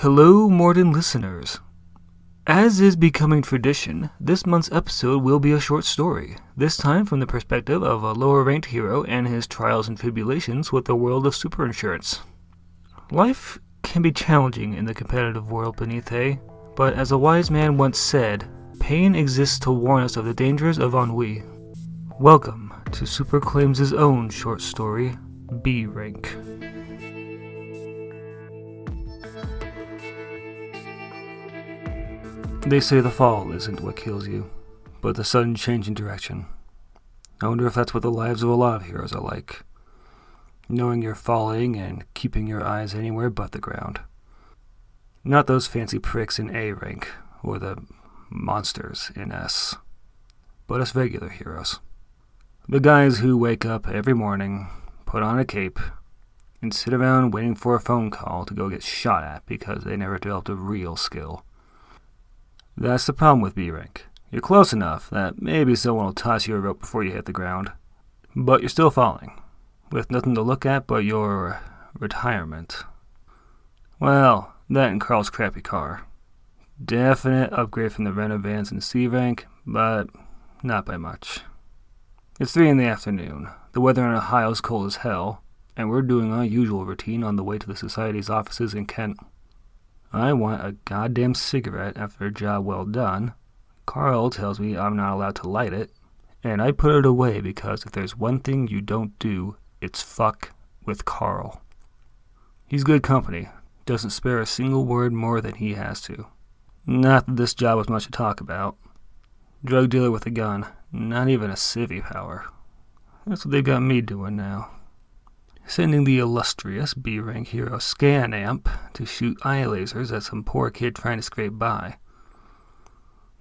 Hello, Morden listeners. As is becoming tradition, this month's episode will be a short story, this time from the perspective of a lower-ranked hero and his trials and tribulations with the world of super insurance. Life can be challenging in the competitive world beneath A, but as a wise man once said, pain exists to warn us of the dangers of ennui. Welcome to Super Claims' own short story, B Rank. They say the fall isn't what kills you, but the sudden change in direction. I wonder if that's what the lives of a lot of heroes are like. Knowing you're falling and keeping your eyes anywhere but the ground. Not those fancy pricks in A rank, or the monsters in S, but us regular heroes. The guys who wake up every morning, put on a cape, and sit around waiting for a phone call to go get shot at because they never developed a real skill. That's the problem with B rank. You're close enough that maybe someone will toss you a rope before you hit the ground, but you're still falling, with nothing to look at but your retirement. Well, that and Carl's crappy car. Definite upgrade from the Renault vans in C rank, but not by much. It's 3 in the afternoon, the weather in Ohio is cold as hell, and we're doing our usual routine on the way to the Society's offices in Kent. I want a goddamn cigarette after a job well done. Carl tells me I'm not allowed to light it, and I put it away because if there's one thing you don't do, it's fuck with Carl. He's good company, doesn't spare a single word more than he has to. Not that this job was much to talk about. Drug dealer with a gun, not even a civvy power. That's what they've got me doing now. Sending the illustrious B-rank hero Scan Amp to shoot eye lasers at some poor kid trying to scrape by.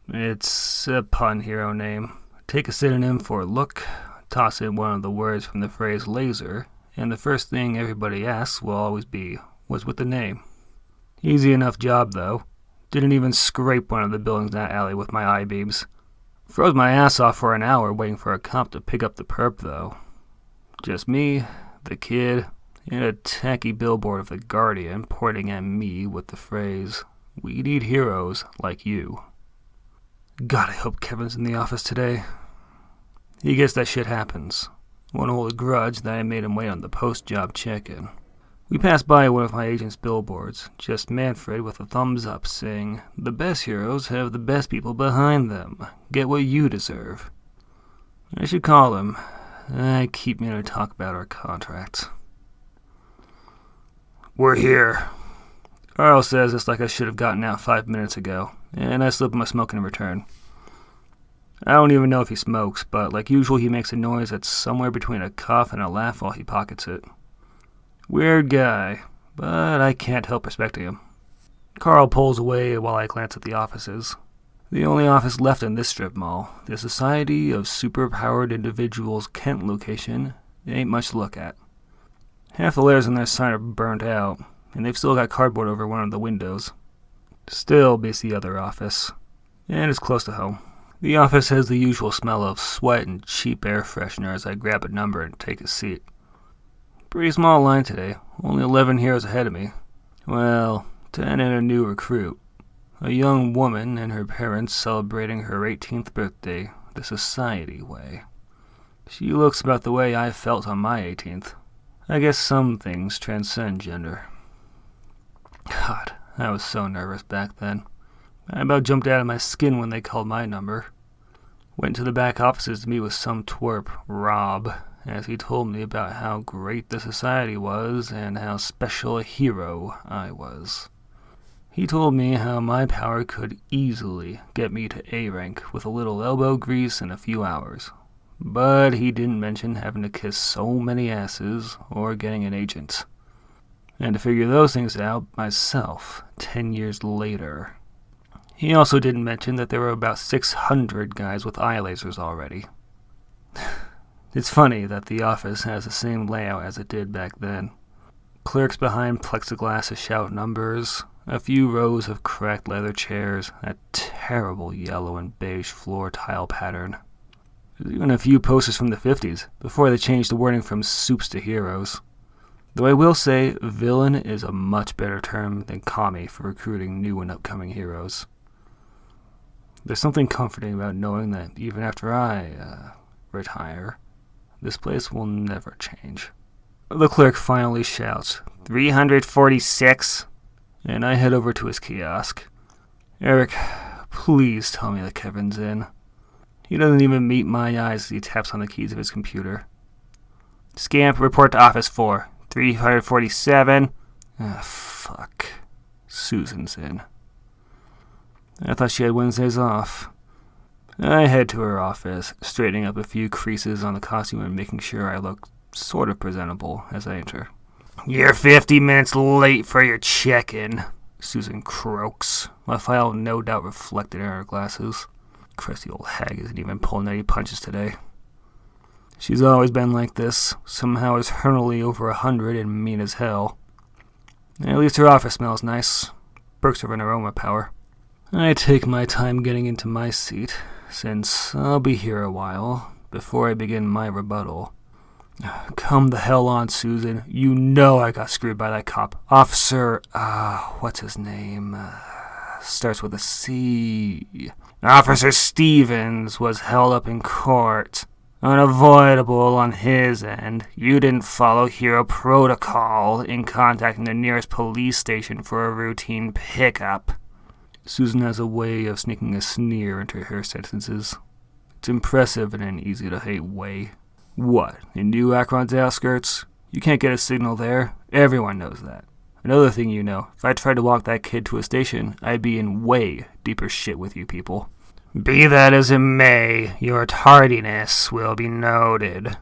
It's a pun hero name. Take a synonym for look, toss in one of the words from the phrase laser, and the first thing everybody asks will always be, what's with the name? Easy enough job though. Didn't even scrape one of the buildings in that alley with my eye beams. Froze my ass off for an hour waiting for a cop to pick up the perp though. Just me, the kid, and a tacky billboard of the Guardian pointing at me with the phrase, "We need heroes like you." God, I hope Kevin's in the office today. He gets that shit happens. Won't hold a grudge that I made him wait on the post-job check-in. We passed by one of my agent's billboards, just Manfred with a thumbs up saying, "The best heroes have the best people behind them. Get what you deserve." I should call him. I keep meaning to talk about our contracts. We're here. Carl says it's like I should have gotten out 5 minutes ago, and I slip him a smoke in return. I don't even know if he smokes, but like usual he makes a noise that's somewhere between a cough and a laugh while he pockets it. Weird guy, but I can't help respecting him. Carl pulls away while I glance at the offices. The only office left in this strip mall, the Society of Superpowered Individuals Kent location, ain't much to look at. Half the letters on their sign are burnt out, and they've still got cardboard over one of the windows. Still beats the other office, and it's close to home. The office has the usual smell of sweat and cheap air freshener as I grab a number and take a seat. Pretty small line today, only 11 heroes ahead of me. Well, 10 and a new recruit. A young woman and her parents celebrating her 18th birthday the Society way. She looks about the way I felt on my 18th. I guess some things transcend gender. God, I was so nervous back then. I about jumped out of my skin when they called my number. Went to the back offices to meet with some twerp, Rob, as he told me about how great the Society was and how special a hero I was. He told me how my power could easily get me to A rank with a little elbow grease in a few hours. But he didn't mention having to kiss so many asses or getting an agent. And to figure those things out myself 10 years later. He also didn't mention that there were about 600 guys with eye lasers already. It's funny that the office has the same layout as it did back then. Clerks behind plexiglass to shout numbers, a few rows of cracked leather chairs, that terrible yellow and beige floor tile pattern. There's even a few posters from the 50s, before they changed the wording from soups to heroes. Though I will say, villain is a much better term than commie for recruiting new and upcoming heroes. There's something comforting about knowing that even after I retire, this place will never change. The clerk finally shouts, 346, and I head over to his kiosk. Eric, please tell me that Kevin's in. He doesn't even meet my eyes as he taps on the keys of his computer. Scamp, report to office 4. 347. Fuck. Susan's in. I thought she had Wednesdays off. I head to her office, straightening up a few creases on the costume and making sure I look sort of presentable as I enter. You're 50 minutes late for your check-in, Susan croaks, my file no doubt reflected in her glasses. Crusty old hag isn't even pulling any punches today. She's always been like this, somehow eternally over 100 and mean as hell. At least her office smells nice. Perks of an aroma power. I take my time getting into my seat, since I'll be here a while, before I begin my rebuttal. Come the hell on, Susan. You know I got screwed by that cop. Officer, what's his name? Starts with a C. Officer Stevens was held up in court. Unavoidable on his end. You didn't follow hero protocol in contacting the nearest police station for a routine pickup. Susan has a way of sneaking a sneer into her sentences. It's impressive in an easy-to-hate way. What, in New Akron's outskirts? You can't get a signal there. Everyone knows that. Another thing you know, if I tried to walk that kid to a station, I'd be in way deeper shit with you people. Be that as it may, your tardiness will be noted.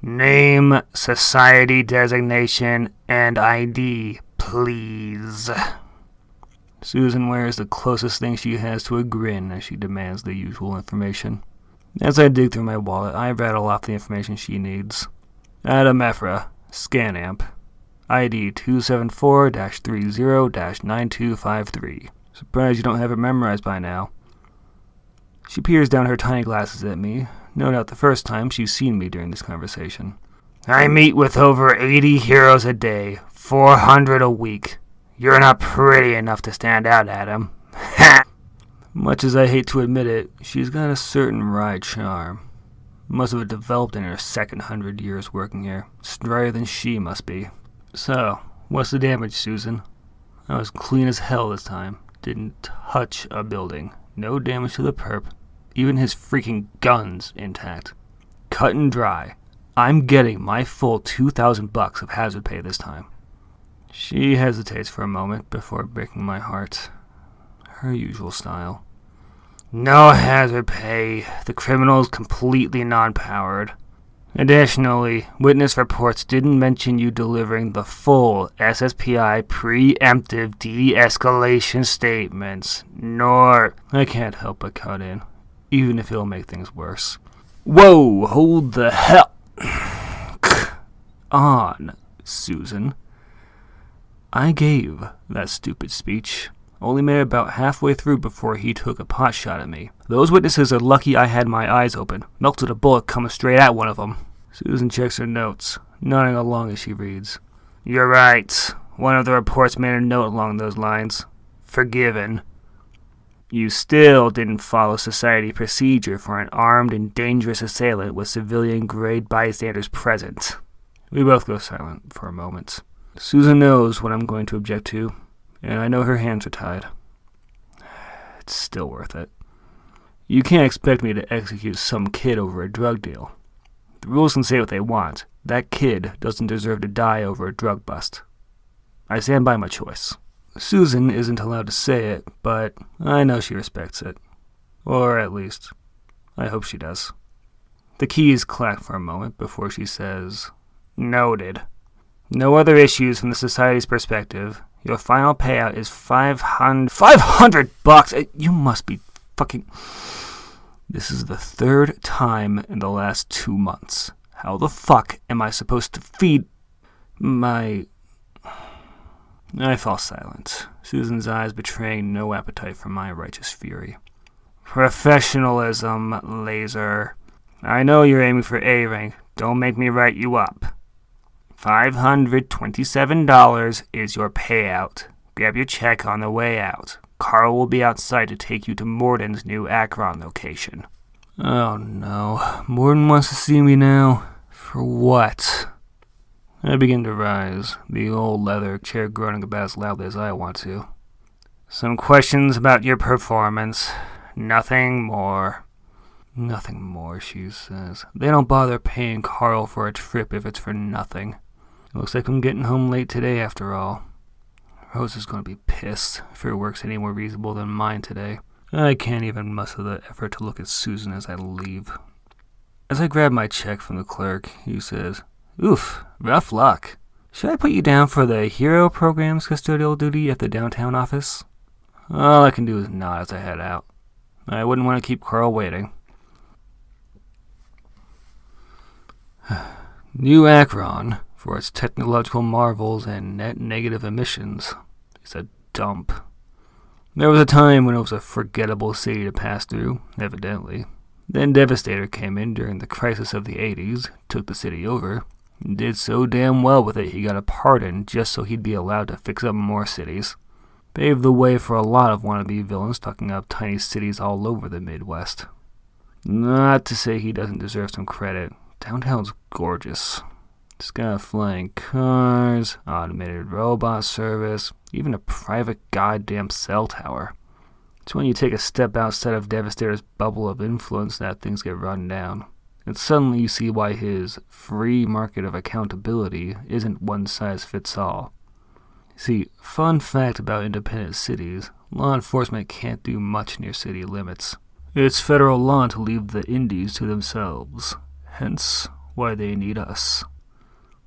Name, society designation, and ID, please. Susan wears the closest thing she has to a grin as she demands the usual information. As I dig through my wallet, I rattle off the information she needs. Adam Ephra, ScanAmp, ID 274-30-9253. Surprised you don't have it memorized by now. She peers down her tiny glasses at me, no doubt the first time she's seen me during this conversation. I meet with over 80 heroes a day, 400 a week. You're not pretty enough to stand out, Adam. Ha! Much as I hate to admit it, she's got a certain wry charm. Most of it developed in her second 100 years working here. Drier than she must be. So, what's the damage, Susan? I was clean as hell this time. Didn't touch a building. No damage to the perp. Even his freaking gun's intact. Cut and dry. I'm getting my full $2,000 of hazard pay this time. She hesitates for a moment before breaking my heart. Her usual style. No hazard pay. The criminal's completely non-powered. Additionally, witness reports didn't mention you delivering the full SSPI preemptive de-escalation statements, nor... I can't help but cut in, even if it'll make things worse. Whoa, hold the hell on, Susan. I gave that stupid speech. Only made it about halfway through before he took a pot shot at me. Those witnesses are lucky I had my eyes open. Melted a bullet coming straight at one of them. Susan checks her notes, nodding along as she reads. You're right. One of the reports made a note along those lines. Forgiven. You still didn't follow society procedure for an armed and dangerous assailant with civilian-grade bystanders present. We both go silent for a moment. Susan knows what I'm going to object to, and I know her hands are tied. It's still worth it. You can't expect me to execute some kid over a drug deal. The rules can say what they want. That kid doesn't deserve to die over a drug bust. I stand by my choice. Susan isn't allowed to say it, but I know she respects it. Or at least, I hope she does. The keys clack for a moment before she says, Noted. No other issues from the society's perspective. Your final payout is $500? You must be fucking... This is the third time in the last 2 months. How the fuck am I supposed to feed my... I fall silent, Susan's eyes betraying no appetite for my righteous fury. Professionalism, laser. I know you're aiming for A rank. Don't make me write you up. $527 is your payout. Grab your check on the way out. Carl will be outside to take you to Morden's new Akron location. Oh no, Morden wants to see me now. For what? I begin to rise, the old leather chair groaning about as loudly as I want to. Some questions about your performance. Nothing more. Nothing more, she says. They don't bother paying Carl for a trip if it's for nothing. It looks like I'm getting home late today after all. Rose is going to be pissed if her work's any more reasonable than mine today. I can't even muster the effort to look at Susan as I leave. As I grab my check from the clerk, he says, Oof, rough luck. Should I put you down for the Hero Program's custodial duty at the downtown office? All I can do is nod as I head out. I wouldn't want to keep Carl waiting. New Akron, for its technological marvels and net negative emissions, is a dump. There was a time when it was a forgettable city to pass through, evidently. Then Devastator came in during the crisis of the 80s, took the city over, and did so damn well with it he got a pardon just so he'd be allowed to fix up more cities. Paved the way for a lot of wannabe villains tucking up tiny cities all over the Midwest. Not to say he doesn't deserve some credit. Downtown's gorgeous. It's got flying cars, automated robot service, even a private goddamn cell tower. It's when you take a step outside of Devastator's bubble of influence that things get run down. And suddenly you see why his free market of accountability isn't one-size-fits-all. See, fun fact about independent cities, law enforcement can't do much near city limits. It's federal law to leave the indies to themselves, hence why they need us.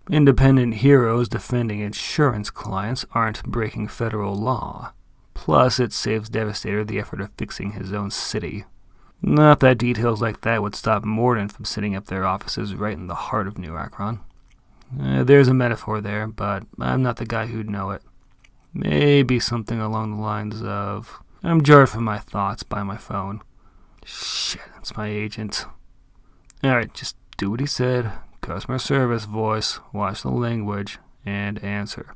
Independent heroes defending insurance clients aren't breaking federal law. Plus, it saves Devastator the effort of fixing his own city. Not that details like that would stop Morden from setting up their offices right in the heart of New Akron. There's a metaphor there, but I'm not the guy who'd know it. Maybe something along the lines of, I'm jarred from my thoughts by my phone. Shit, it's my agent. Alright, just do what he said. Customer service voice, watch the language, and answer.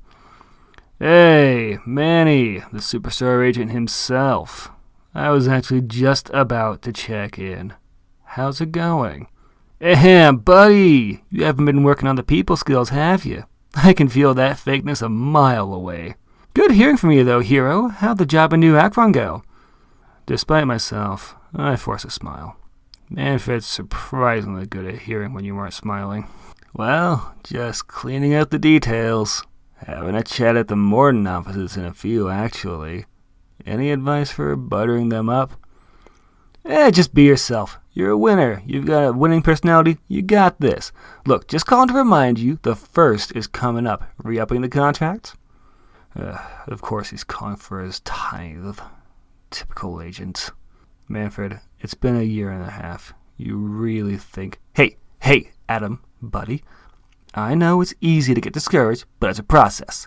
Hey, Manny, the superstar agent himself. I was actually just about to check in. How's it going? Ahem, buddy, you haven't been working on the people skills, have you? I can feel that fakeness a mile away. Good hearing from you, though, hero. How'd the job in New Akron go? Despite myself, I force a smile. Manfred's surprisingly good at hearing when you weren't smiling. Well, just cleaning out the details. Having a chat at the Morden offices in a few, actually. Any advice for buttering them up? Just be yourself. You're a winner. You've got a winning personality. You got this. Look, just calling to remind you, the 1st is coming up. Re-upping the contract? Of course he's calling for his tithe. Typical agent. Manfred, it's been a year and a half. You really think... Hey, Adam, buddy. I know it's easy to get discouraged, but it's a process.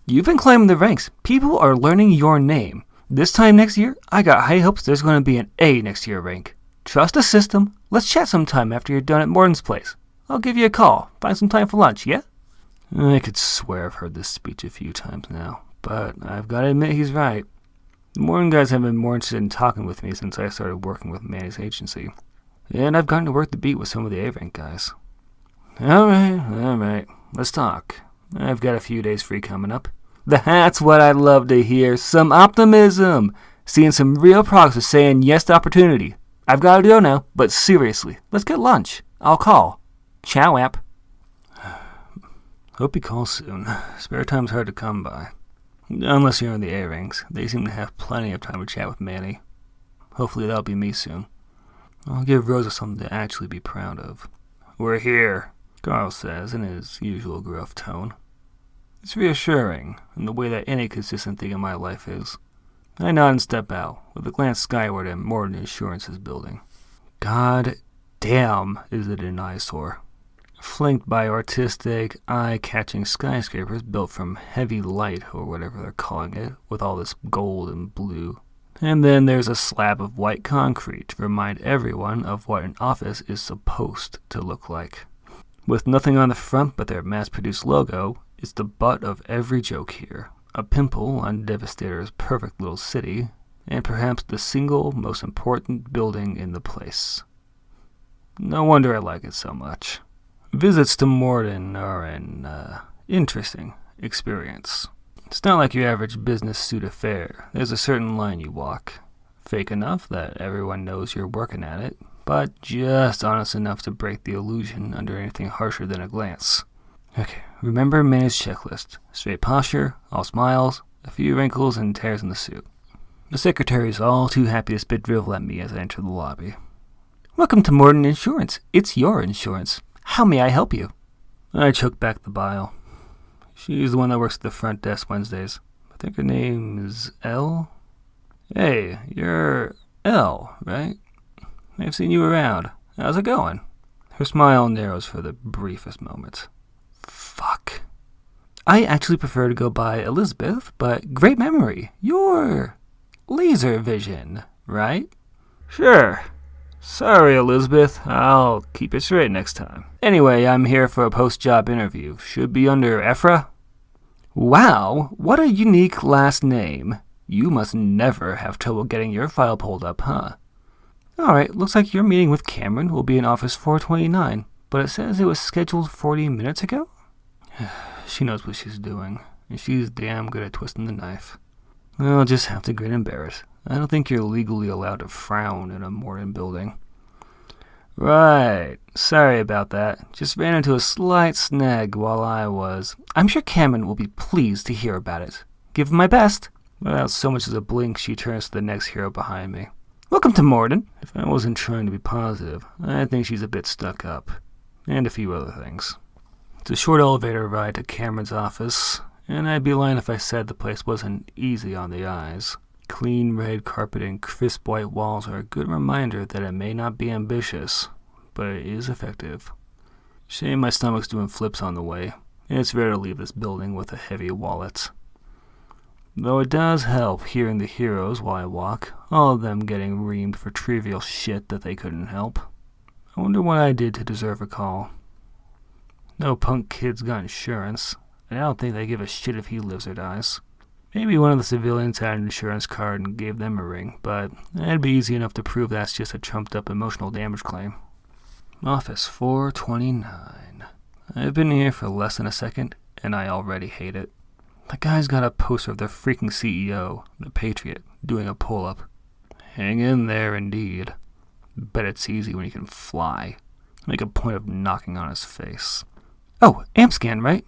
You've been climbing the ranks. People are learning your name. This time next year, I got high hopes there's going to be an A next to your rank. Trust the system. Let's chat sometime after you're done at Morden's place. I'll give you a call. Find some time for lunch, yeah? I could swear I've heard this speech a few times now, but I've got to admit he's right. The Morden guys have been more interested in talking with me since I started working with Manny's agency. And I've gotten to work the beat with some of the A-rank guys. Alright. Let's talk. I've got a few days free coming up. That's what I love to hear. Some optimism. Seeing some real progress is saying yes to opportunity. I've got to go now, but seriously, let's get lunch. I'll call. Ciao, app. Hope he calls soon. Spare time's hard to come by. Unless you're in the A-ranks. They seem to have plenty of time to chat with Manny. Hopefully that'll be me soon. I'll give Rosa something to actually be proud of. We're here, Carl says in his usual gruff tone. It's reassuring, in the way that any consistent thing in my life is. I nod and step out, with a glance skyward at Morden Insurance's building. God damn, is it an eyesore. Flanked by artistic, eye-catching skyscrapers built from heavy light, or whatever they're calling it, with all this gold and blue. And then there's a slab of white concrete to remind everyone of what an office is supposed to look like. With nothing on the front but their mass-produced logo, it's the butt of every joke here. A pimple on Devastator's perfect little city, and perhaps the single most important building in the place. No wonder I like it so much. Visits to Morden are an interesting experience. It's not like your average business suit affair. There's a certain line you walk. Fake enough that everyone knows you're working at it, but just honest enough to break the illusion under anything harsher than a glance. Okay, remember Manny's checklist. Straight posture, all smiles, a few wrinkles and tears in the suit. The secretary's all too happy to spit drivel at me as I enter the lobby. Welcome to Morden Insurance. It's your insurance. How may I help you? I choke back the bile. She's the one that works at the front desk Wednesdays. I think her name is Elle. Hey, you're Elle, right? I've seen you around. How's it going? Her smile narrows for the briefest moment. Fuck. I actually prefer to go by Elizabeth, but great memory. You're laser vision, right? Sure. Sorry, Elizabeth. I'll keep it straight next time. Anyway, I'm here for a post-job interview. Should be under Ephra. Wow, what a unique last name. You must never have trouble getting your file pulled up, huh? Alright, looks like your meeting with Cameron will be in office 429, but it says it was scheduled 40 minutes ago? She knows what she's doing, and she's damn good at twisting the knife. I'll just have to grin and bear it. I don't think you're legally allowed to frown in a Morden building. Right. Sorry about that. Just ran into a slight snag while I'm sure Cameron will be pleased to hear about it. Give him my best. Without so much as a blink, she turns to the next hero behind me. Welcome to Morden. If I wasn't trying to be positive, I think she's a bit stuck up. And a few other things. It's a short elevator ride to Cameron's office, and I'd be lying if I said the place wasn't easy on the eyes. Clean red carpet and crisp white walls are a good reminder that it may not be ambitious, but it is effective. Shame my stomach's doing flips on the way, and it's rare to leave this building with a heavy wallet. Though it does help hearing the heroes while I walk, all of them getting reamed for trivial shit that they couldn't help. I wonder what I did to deserve a call. No punk kid's got insurance, and I don't think they give a shit if he lives or dies. Maybe one of the civilians had an insurance card and gave them a ring, but it'd be easy enough to prove that's just a trumped-up emotional damage claim. Office 429. I've been here for less than a second, and I already hate it. The guy's got a poster of the freaking CEO, the Patriot, doing a pull-up. Hang in there, indeed. Bet it's easy when you can fly. Make a point of knocking on his face. Oh, amp scan, right?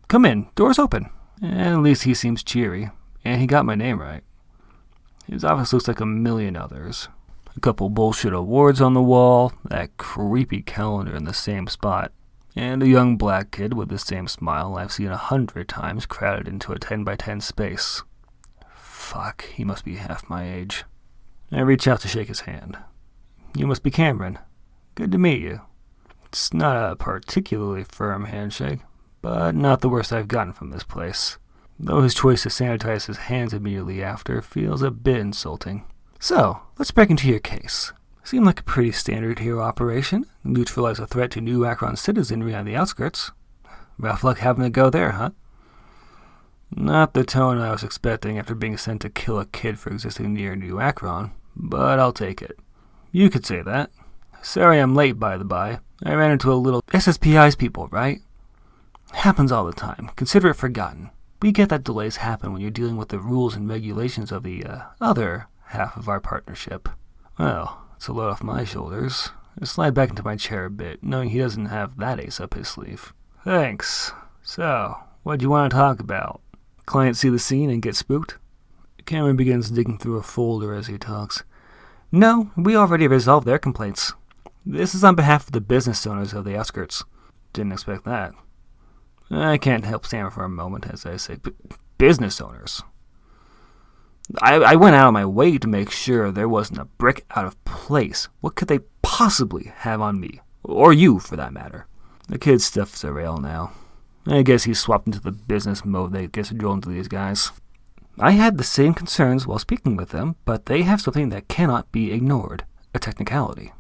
Come in, door's open. At least he seems cheery, and he got my name right. His office looks like a million others. A couple bullshit awards on the wall, that creepy calendar in the same spot, and a young black kid with the same smile I've seen 100 times crowded into a 10x10 space. Fuck, he must be half my age. I reach out to shake his hand. You must be Cameron. Good to meet you. It's not a particularly firm handshake, but not the worst I've gotten from this place, though his choice to sanitize his hands immediately after feels a bit insulting. So, let's break into your case. Seemed like a pretty standard hero operation. Neutralize a threat to New Akron citizenry on the outskirts. Rough luck having to go there, huh? Not the tone I was expecting after being sent to kill a kid for existing near New Akron, but I'll take it. You could say that. Sorry I'm late, by the by. I ran into a little SSPI's people, right? Happens all the time. Consider it forgotten. We get that delays happen when you're dealing with the rules and regulations of the other half of our partnership. Well, it's a load off my shoulders. I slide back into my chair a bit, knowing he doesn't have that ace up his sleeve. Thanks. So, what'd you want to talk about? Client see the scene and get spooked? Cameron begins digging through a folder as he talks. No, we already resolved their complaints. This is on behalf of the business owners of the outskirts. Didn't expect that. I can't help stammer for a moment as I say, business owners. I went out of my way to make sure there wasn't a brick out of place. What could they possibly have on me? Or you, for that matter. The kid's stuff's a rail now. I guess he's swapped into the business mode that gets drilled into these guys. I had the same concerns while speaking with them, but they have something that cannot be ignored. A technicality.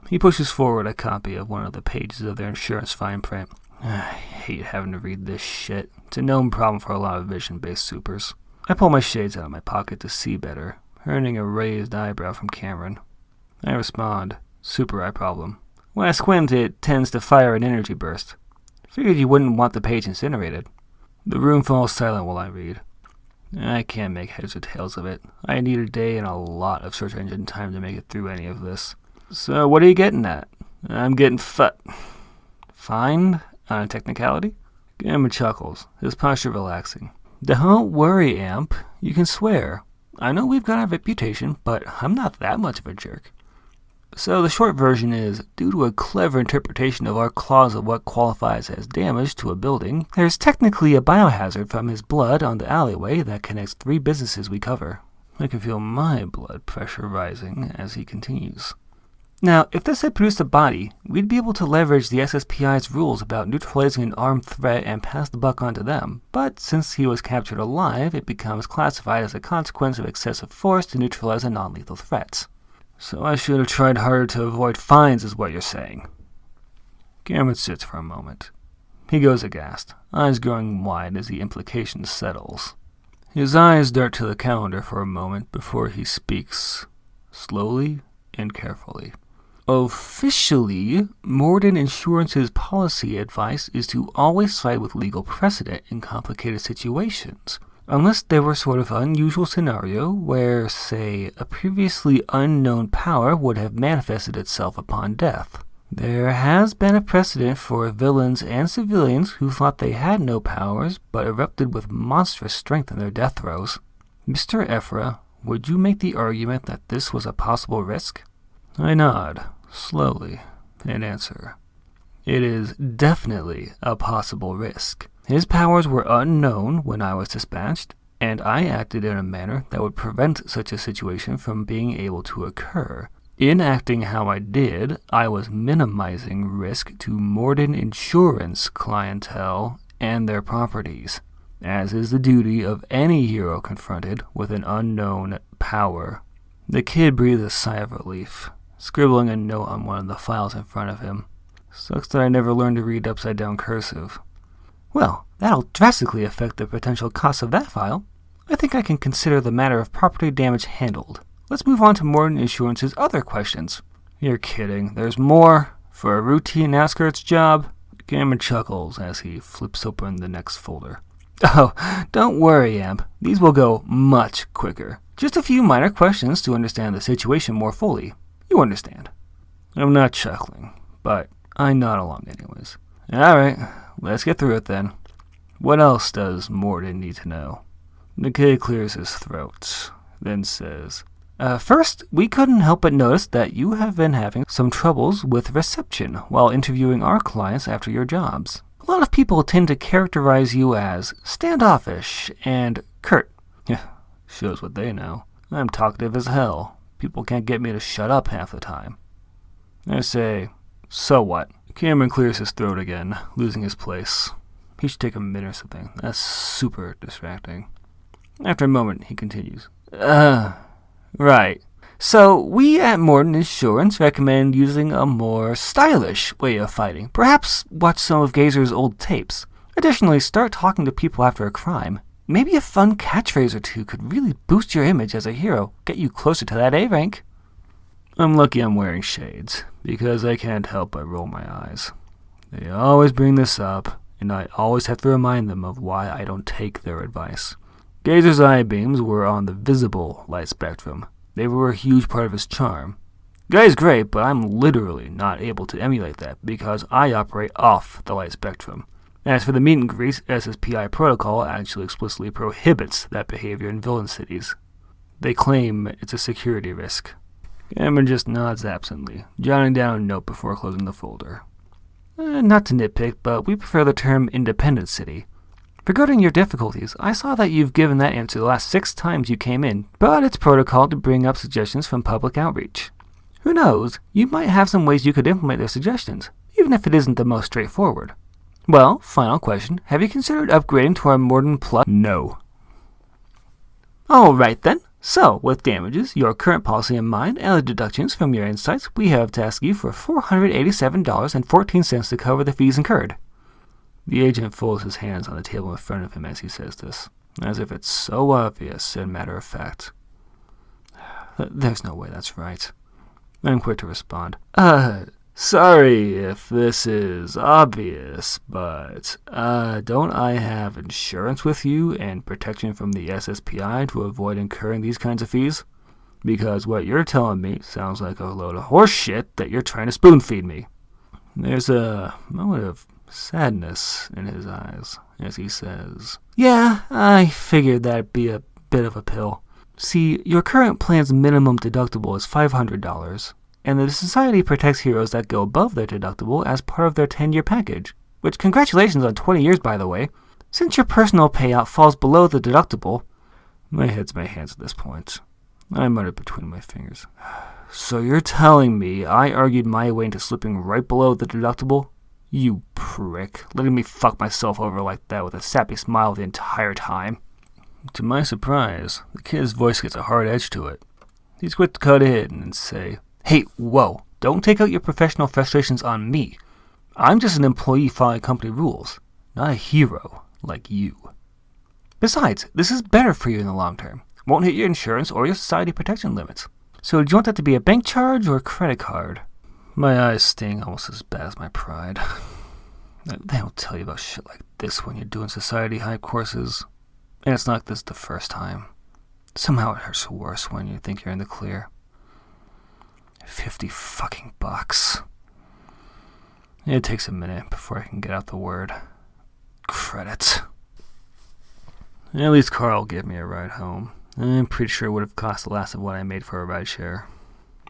He pushes forward a copy of one of the pages of their insurance fine print. I hate having to read this shit. It's a known problem for a lot of vision-based supers. I pull my shades out of my pocket to see better, earning a raised eyebrow from Cameron. I respond, super eye problem. When I squint, it tends to fire an energy burst. Figured you wouldn't want the page incinerated. The room falls silent while I read. I can't make heads or tails of it. I need a day and a lot of search engine time to make it through any of this. So what are you getting at? I'm getting fined on a technicality? Cameron chuckles, his posture relaxing. Don't worry, Amp. You can swear. I know we've got a reputation, but I'm not that much of a jerk. So the short version is, due to a clever interpretation of our clause of what qualifies as damage to a building, there's technically a biohazard from his blood on the alleyway that connects 3 businesses we cover. I can feel my blood pressure rising as he continues. Now, if this had produced a body, we'd be able to leverage the SSPI's rules about neutralizing an armed threat and pass the buck on to them, but since he was captured alive, it becomes classified as a consequence of excessive force to neutralize a non-lethal threat. So I should have tried harder to avoid fines is what you're saying. Cameron sits for a moment. He goes aghast, eyes growing wide as the implication settles. His eyes dart to the calendar for a moment before he speaks, slowly and carefully. Officially, Morden Insurance's policy advice is to always side with legal precedent in complicated situations, unless there were sort of unusual scenario where, say, a previously unknown power would have manifested itself upon death. There has been a precedent for villains and civilians who thought they had no powers but erupted with monstrous strength in their death throes. Mr. Ephra, would you make the argument that this was a possible risk? I nod, slowly, and answer. It is definitely a possible risk. His powers were unknown when I was dispatched, and I acted in a manner that would prevent such a situation from being able to occur. In acting how I did, I was minimizing risk to Morden Insurance clientele and their properties, as is the duty of any hero confronted with an unknown power. The kid breathed a sigh of relief, scribbling a note on one of the files in front of him. Sucks that I never learned to read upside-down cursive. Well, that'll drastically affect the potential cost of that file. I think I can consider the matter of property damage handled. Let's move on to Morden Insurance's other questions. You're kidding. There's more? For a routine outskirts job? Cameron chuckles as he flips open the next folder. Oh, don't worry, Amp. These will go much quicker. Just a few minor questions to understand the situation more fully. You understand. I'm not chuckling, but I nod along anyways. Alright, let's get through it then. What else does Morden need to know? The kid clears his throat, then says, First, we couldn't help but notice that you have been having some troubles with reception while interviewing our clients after your jobs. A lot of people tend to characterize you as standoffish and curt. Yeah, shows what they know. I'm talkative as hell. People can't get me to shut up half the time. I say, so what? Cameron clears his throat again, losing his place. He should take a minute or something. That's super distracting. After a moment, he continues. Right. So, we at Morden Insurance recommend using a more stylish way of fighting. Perhaps watch some of Gazer's old tapes. Additionally, start talking to people after a crime. Maybe a fun catchphrase or two could really boost your image as a hero, get you closer to that A rank. I'm lucky I'm wearing shades, because I can't help but roll my eyes. They always bring this up, and I always have to remind them of why I don't take their advice. Gazer's eye beams were on the visible light spectrum. They were a huge part of his charm. Guy's great, but I'm literally not able to emulate that because I operate off the light spectrum. As for the meet and greet, SSPI protocol actually explicitly prohibits that behavior in villain cities. They claim it's a security risk. Cameron just nods absently, jotting down a note before closing the folder. Not to nitpick, but we prefer the term independent city. Regarding your difficulties, I saw that you've given that answer the last 6 times you came in, but it's protocol to bring up suggestions from public outreach. Who knows, you might have some ways you could implement their suggestions, even if it isn't the most straightforward. Well, final question, have you considered upgrading to our Morden Plus? No. Alright then, So, with damages, your current policy in mind, and the deductions from your insights, we have tasked you for $487.14 to cover the fees incurred. The agent folds his hands on the table in front of him as he says this, as if it's so obvious and matter of fact. There's no way that's right. I'm quick to respond. Sorry if this is obvious, but, don't I have insurance with you and protection from the SSPI to avoid incurring these kinds of fees? Because what you're telling me sounds like a load of horse shit that you're trying to spoon feed me. There's a moment of sadness in his eyes as he says, Yeah, I figured that'd be a bit of a pill. See, your current plan's minimum deductible is $500. And the Society protects heroes that go above their deductible as part of their 10-year package. Which, congratulations on 20 years, by the way. Since your personal payout falls below the deductible... My head's my hands at this point. I muttered between my fingers. So you're telling me I argued my way into slipping right below the deductible? You prick, letting me fuck myself over like that with a sappy smile the entire time. To my surprise, the kid's voice gets a hard edge to it. He's quick to cut in and say... Hey, whoa, don't take out your professional frustrations on me. I'm just an employee following company rules, not a hero like you. Besides, this is better for you in the long term. Won't hit your insurance or your society protection limits. So do you want that to be a bank charge or a credit card? My eyes sting almost as bad as my pride. They don't tell you about shit like this when you're doing society hype courses. And it's not like this the first time. Somehow it hurts worse when you think you're in the clear. 50 fucking bucks. It takes a minute before I can get out the word. Credit. At least Carl gave me a ride home. I'm pretty sure it would have cost the last of what I made for a rideshare.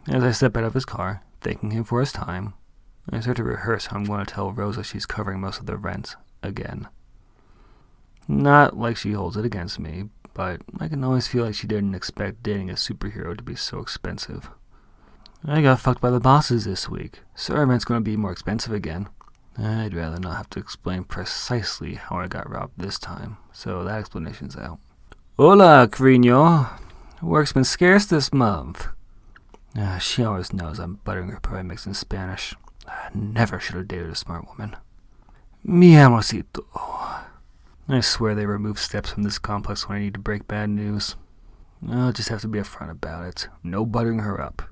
As I step out of his car, thanking him for his time, I start to rehearse how I'm going to tell Rosa she's covering most of the rent again. Not like she holds it against me, but I can always feel like she didn't expect dating a superhero to be so expensive. I got fucked by the bosses this week, so our rent's going to be more expensive again. I'd rather not have to explain precisely how I got robbed this time, so that explanation's out. Hola, Carino. Work's been scarce this month. She always knows I'm buttering her pie mix in Spanish. Never should have dated a smart woman. Mi amorcito. I swear they remove steps from this complex when I need to break bad news. I'll just have to be upfront about it. No buttering her up.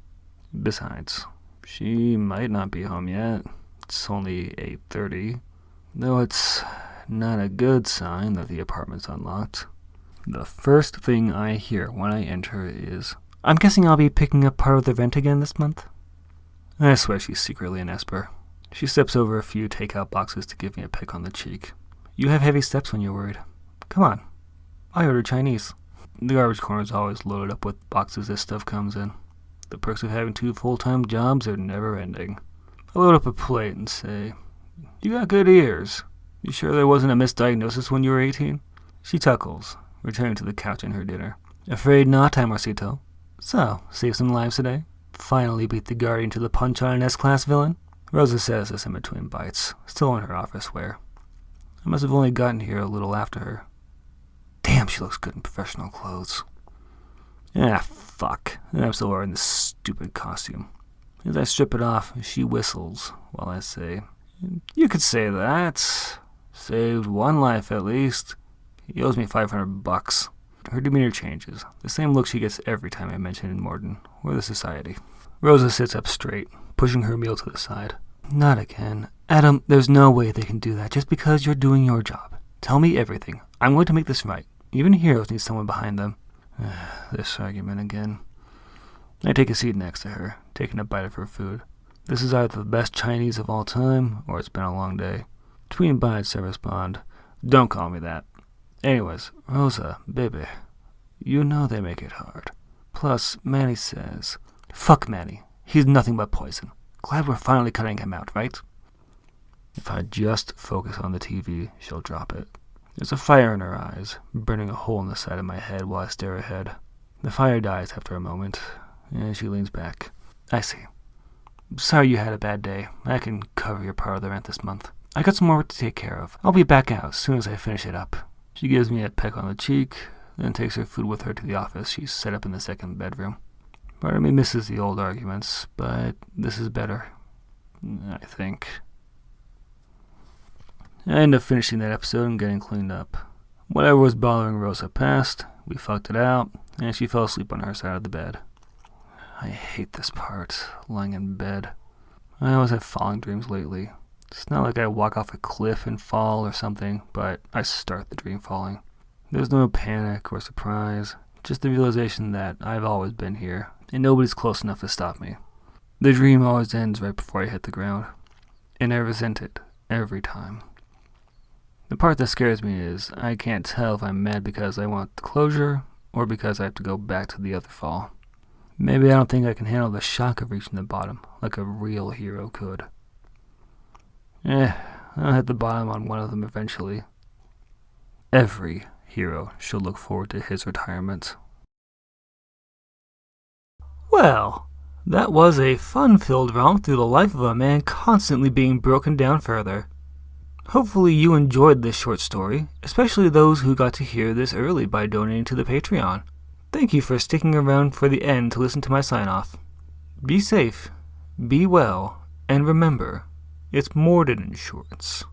Besides, she might not be home yet. It's only 8:30, though it's not a good sign that the apartment's unlocked. The first thing I hear when I enter is, I'm guessing I'll be picking up part of the rent again this month? I swear she's secretly an Esper. She steps over a few takeout boxes to give me a peck on the cheek. You have heavy steps when you're worried. Come on. I ordered Chinese. The garbage corner's always loaded up with boxes this stuff comes in. The perks of having 2 full-time jobs are never ending. I load up a plate and say, You got good ears. You sure there wasn't a misdiagnosis when you were 18? She chuckles, returning to the couch and her dinner. Afraid not, Amorcito. So, save some lives today? Finally beat the Guardian to the punch on an S-Class villain? Rosa says this in between bites, still in her office wear. I must have only gotten here a little after her. Damn, she looks good in professional clothes. Fuck. I'm still wearing this stupid costume. As I strip it off, she whistles while I say, You could say that. Saved one life at least. He owes me $500. Her demeanor changes, the same look she gets every time I mention Morden or the society. Rosa sits up straight, pushing her meal to the side. Not again. Adam, there's no way they can do that just because you're doing your job. Tell me everything. I'm going to make this right. Even heroes need someone behind them. This argument again. I take a seat next to her, taking a bite of her food. This is either the best Chinese of all time, or it's been a long day. Between bites, I respond, Don't call me that. Anyways, Rosa, baby, you know they make it hard. Plus, Manny says, Fuck Manny. He's nothing but poison. Glad we're finally cutting him out, right? If I just focus on the TV, she'll drop it. There's a fire in her eyes, burning a hole in the side of my head while I stare ahead. The fire dies after a moment, and she leans back. I see. Sorry you had a bad day. I can cover your part of the rent this month. I got some more work to take care of. I'll be back out as soon as I finish it up. She gives me a peck on the cheek, then takes her food with her to the office she's set up in the second bedroom. Part of me misses the old arguments, but this is better, I think. I end up finishing that episode and getting cleaned up. Whatever was bothering Rosa passed, we fucked it out, and she fell asleep on her side of the bed. I hate this part, lying in bed. I always have falling dreams lately. It's not like I walk off a cliff and fall or something, but I start the dream falling. There's no panic or surprise, just the realization that I've always been here, and nobody's close enough to stop me. The dream always ends right before I hit the ground, and I resent it every time. The part that scares me is I can't tell if I'm mad because I want the closure or because I have to go back to the other fall. Maybe I don't think I can handle the shock of reaching the bottom like a real hero could. I'll hit the bottom on one of them eventually. Every hero should look forward to his retirement. Well, that was a fun-filled romp through the life of a man constantly being broken down further. Hopefully you enjoyed this short story, especially those who got to hear this early by donating to the Patreon. Thank you for sticking around for the end to listen to my sign-off. Be safe, be well, and remember, it's Morden Insurance.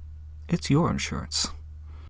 It's your insurance.